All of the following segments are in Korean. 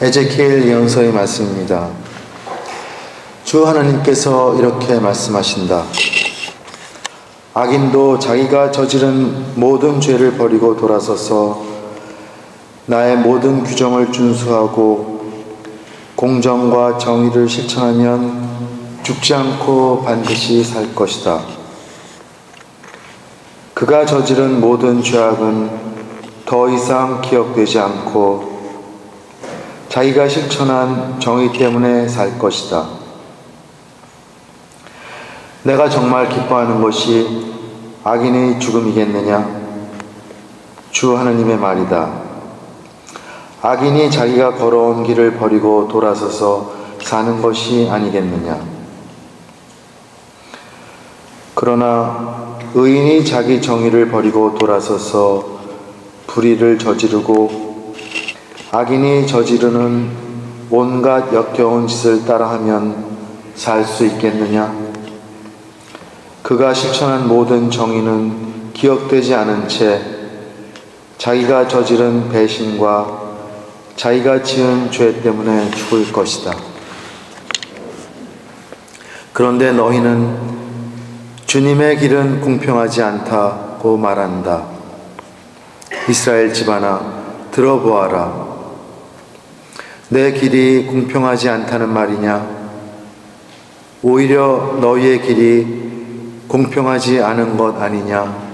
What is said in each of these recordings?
에제키엘 예언서의 말씀입니다. 주 하나님께서 이렇게 말씀하신다. 악인도 자기가 저지른 모든 죄를 버리고 돌아서서 나의 모든 규정을 준수하고 공정과 정의를 실천하면 죽지 않고 반드시 살 것이다. 그가 저지른 모든 죄악은 더 이상 기억되지 않고 자기가 실천한 정의 때문에 살 것이다. 내가 정말 기뻐하는 것이 악인의 죽음이겠느냐? 주 하나님의 말이다. 악인이 자기가 걸어온 길을 버리고 돌아서서 사는 것이 아니겠느냐? 그러나 의인이 자기 정의를 버리고 돌아서서 불의를 저지르고 악인이 저지르는 온갖 역겨운 짓을 따라하면 살 수 있겠느냐? 그가 실천한 모든 정의는 기억되지 않은 채 자기가 저지른 배신과 자기가 지은 죄 때문에 죽을 것이다. 그런데 너희는 주님의 길은 공평하지 않다고 말한다. 이스라엘 집안아, 들어보아라. 내 길이 공평하지 않다는 말이냐? 오히려 너희의 길이 공평하지 않은 것 아니냐?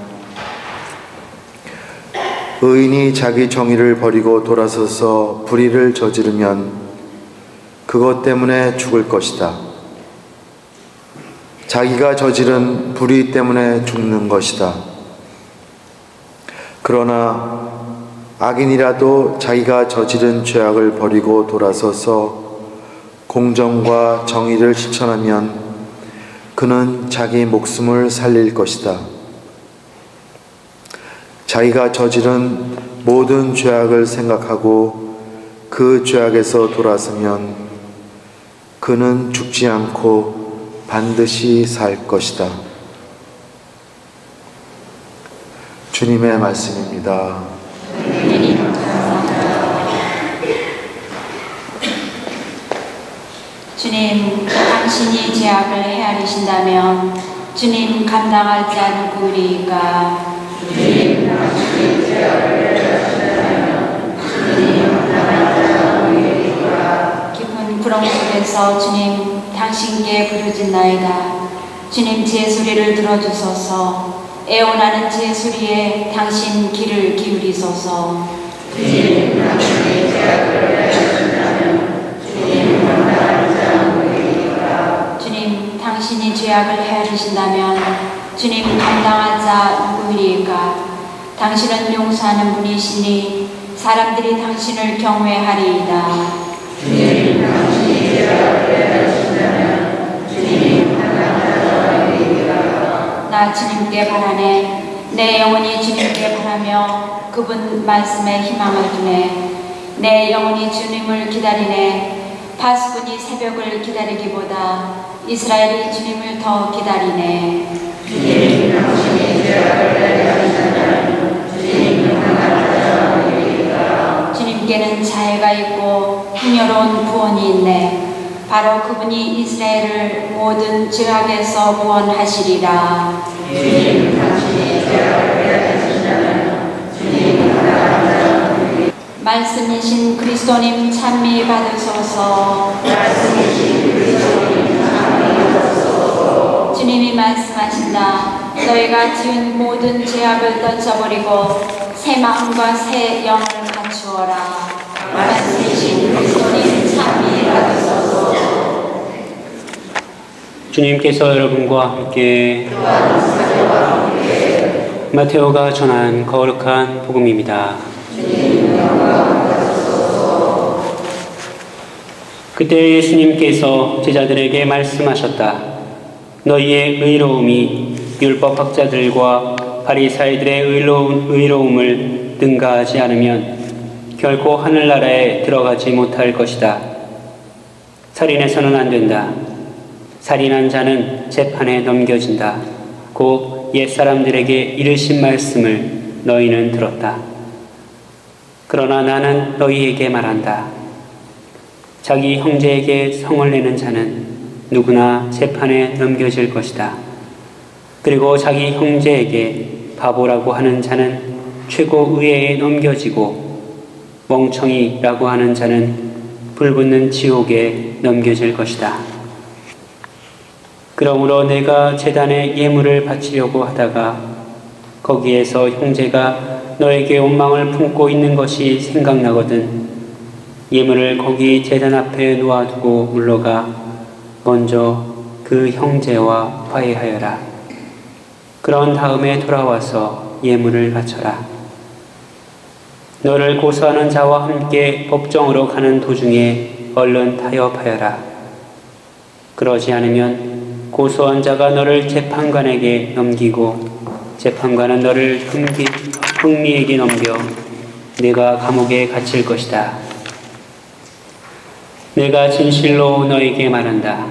의인이 자기 정의를 버리고 돌아서서 불의를 저지르면 그것 때문에 죽을 것이다. 자기가 저지른 불의 때문에 죽는 것이다. 그러나 악인이라도 자기가 저지른 죄악을 버리고 돌아서서 공정과 정의를 실천하면 그는 자기 목숨을 살릴 것이다. 자기가 저지른 모든 죄악을 생각하고 그 죄악에서 돌아서면 그는 죽지 않고 반드시 살 것이다. 주님의 말씀입니다. 주님, 당신이 죄악을 헤아리신다면 주님 감당할 자 누구리까? 주님, 당신이 죄악을 헤아리신다면 주님 감당할 자 누구리까? 깊은 구름 속에서 주님 당신께 부르짖나이다. 주님 제 소리를 들어주소서. 애원하는 제 소리에 당신 귀를 기울이소서. 주님, 당신이 죄악을 헤아리신다면 주님 감당할 자 누구리까? 주님, 당신이 죄악을 헤아리신다면 주님 감당할 자 누구이리까? 당신은 용서하는 분이시니 사람들이 당신을 경외하리이다. 주님, 당신이 죄악을 헤아리신다면 주님 감당할 자 누구리까? 나 주님께 바라네. 내 영혼이 주님께 바라며 그분 말씀에 희망을 두네. 내 영혼이 주님을 기다리네. 파수꾼이 새벽을 기다리기보다 이스라엘이 주님을 더 기다리네. 주님, 당신이 죄악을 헤아리신다면 주님 감당할 자 누구리까? 주님께는 자애가 있고 풍요로운 구원이 있네. 바로 그분이 이스라엘을 모든 죄악에서 구원하시리라. 주님, 당신이 죄악을 헤아리신다면 주님 감당할 자 누구리까? 말씀이신 그리스도님 찬미 받으소서. 말씀이신 그리스도님 찬미 받으소서. 주님이 말씀하신다. 너희가 지은 모든 죄악을 던져버리고 새 마음과 새 영을 갖추어라. 말씀이신 그리스도님 찬미 받으소서. 주님께서 여러분과 함께 마테오가 전한 거룩한 복음입니다. 그때 예수님께서 제자들에게 말씀하셨다. 너희의 의로움이 율법학자들과 바리사이들의 의로움을 능가하지 않으면 결코 하늘나라에 들어가지 못할 것이다. 살인해서는 안 된다. 살인한 자는 재판에 넘겨진다. 고 옛사람들에게 이르신 말씀을 너희는 들었다. 그러나 나는 너희에게 말한다. 자기 형제에게 성을 내는 자는 누구나 재판에 넘겨질 것이다. 그리고 자기 형제에게 바보라고 하는 자는 최고의회에 넘겨지고 멍청이라고 하는 자는 불붙는 지옥에 넘겨질 것이다. 그러므로 내가 제단에 예물을 바치려고 하다가 거기에서 형제가 너에게 원망을 품고 있는 것이 생각나거든 예물을 거기 제단 앞에 놓아두고 물러가 먼저 그 형제와 화해하여라. 그런 다음에 돌아와서 예물을 바쳐라. 너를 고소하는 자와 함께 법정으로 가는 도중에 얼른 타협하여라. 그러지 않으면 고소한 자가 너를 재판관에게 넘기고 재판관은 너를 흥미에게 넘겨 네가 감옥에 갇힐 것이다. 내가 진실로 너에게 말한다.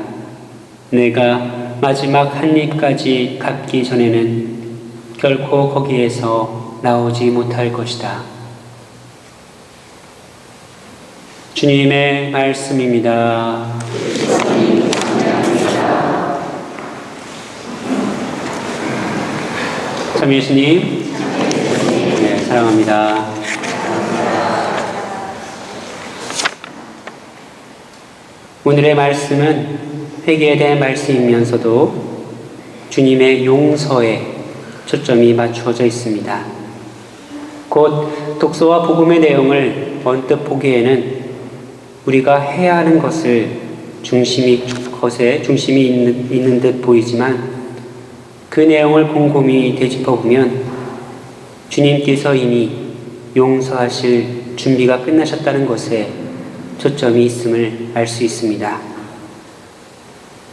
내가 마지막 한 입까지 갚기 전에는 결코 거기에서 나오지 못할 것이다. 주님의 말씀입니다. 참 예수님, 네, 사랑합니다. 오늘의 말씀은 회개에 대한 말씀이면서도 주님의 용서에 초점이 맞추어져 있습니다. 곧 독서와 복음의 내용을 언뜻 보기에는 우리가 해야 하는 것에 중심이 있는 듯 보이지만 그 내용을 곰곰이 되짚어보면 주님께서 이미 용서하실 준비가 끝나셨다는 것에 초점이 있음을 알 수 있습니다.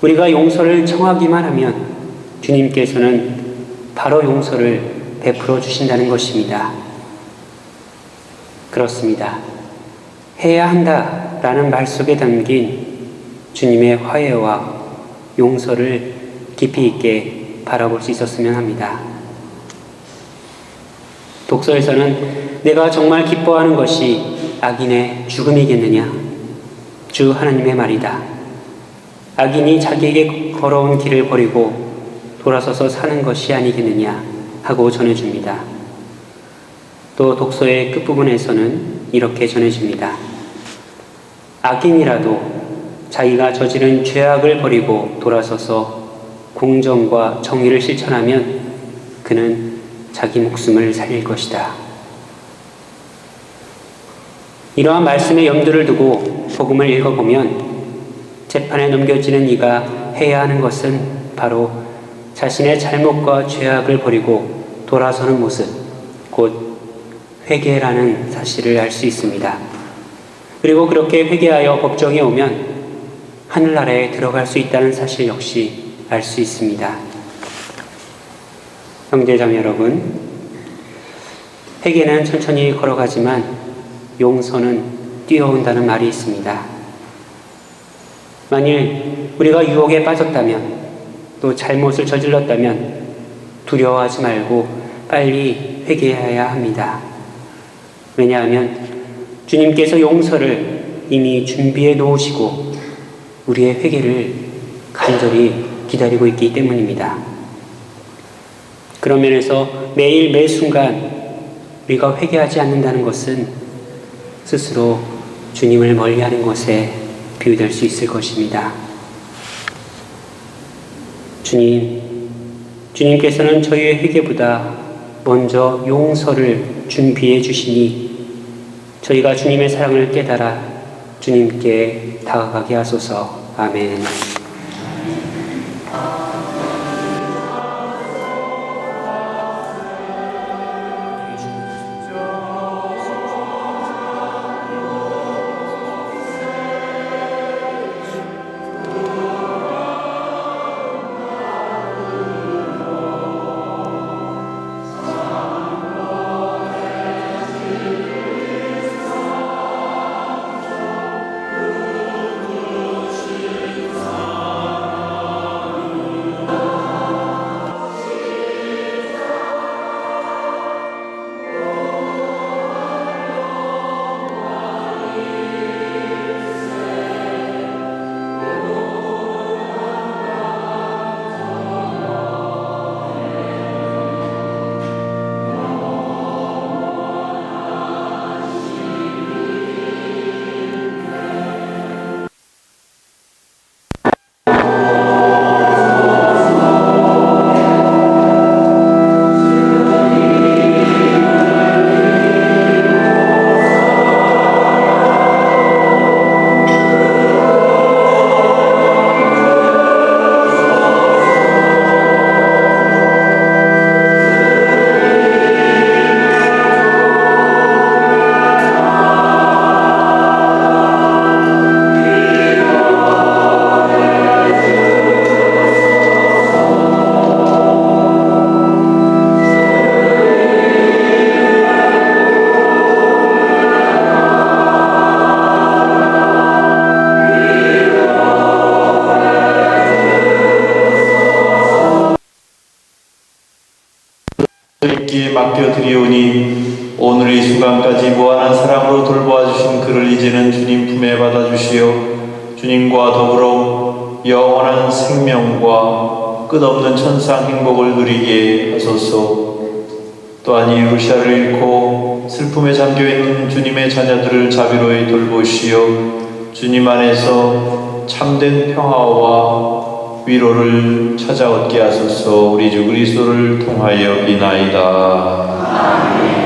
우리가 용서를 청하기만 하면 주님께서는 바로 용서를 베풀어 주신다는 것입니다. 그렇습니다. 해야 한다라는 말 속에 담긴 주님의 화해와 용서를 깊이 있게 바라볼 수 있었으면 합니다. 독서에서는 내가 정말 기뻐하는 것이 악인의 죽음이겠느냐? 주 하나님의 말이다. 악인이 자기에게 걸어온 길을 버리고 돌아서서 사는 것이 아니겠느냐 하고 전해줍니다. 또 독서의 끝부분에서는 이렇게 전해줍니다. 악인이라도 자기가 저지른 죄악을 버리고 돌아서서 공정과 정의를 실천하면 그는 자기 목숨을 살릴 것이다. 이러한 말씀에 염두를 두고 복음을 읽어보면 재판에 넘겨지는 이가 해야 하는 것은 바로 자신의 잘못과 죄악을 버리고 돌아서는 모습, 곧 회개라는 사실을 알 수 있습니다. 그리고 그렇게 회개하여 법정에 오면 하늘나라에 들어갈 수 있다는 사실 역시 알 수 있습니다. 형제자매 여러분, 회개는 천천히 걸어가지만 용서는 뛰어온다는 말이 있습니다. 만일 우리가 유혹에 빠졌다면 또 잘못을 저질렀다면 두려워하지 말고 빨리 회개해야 합니다. 왜냐하면 주님께서 용서를 이미 준비해 놓으시고 우리의 회개를 간절히 기다리고 있기 때문입니다. 그런 면에서 매일 매 순간 우리가 회개하지 않는다는 것은 스스로 주님을 멀리하는 것에 비유될 수 있을 것입니다. 주님께서는 저희의 회개보다 먼저 용서를 준비해 주시니 저희가 주님의 사랑을 깨달아 주님께 다가가게 하소서. 아멘. 주님께 맡겨드리오니 오늘 이 순간까지 무한한 사랑으로 돌보아 주신 그를 이제는 주님 품에 받아주시어 주님과 더불어 영원한 생명과 끝없는 천상 행복을 누리게 하소서. 또한 이 루시아를 잃고 슬픔에 잠겨있는 주님의 자녀들을 자비로이 돌보시어 주님 안에서 참된 평화와 위로를 찾아 얻게 하소서. 우리 주 그리스도를 통하여 비나이다. 아멘.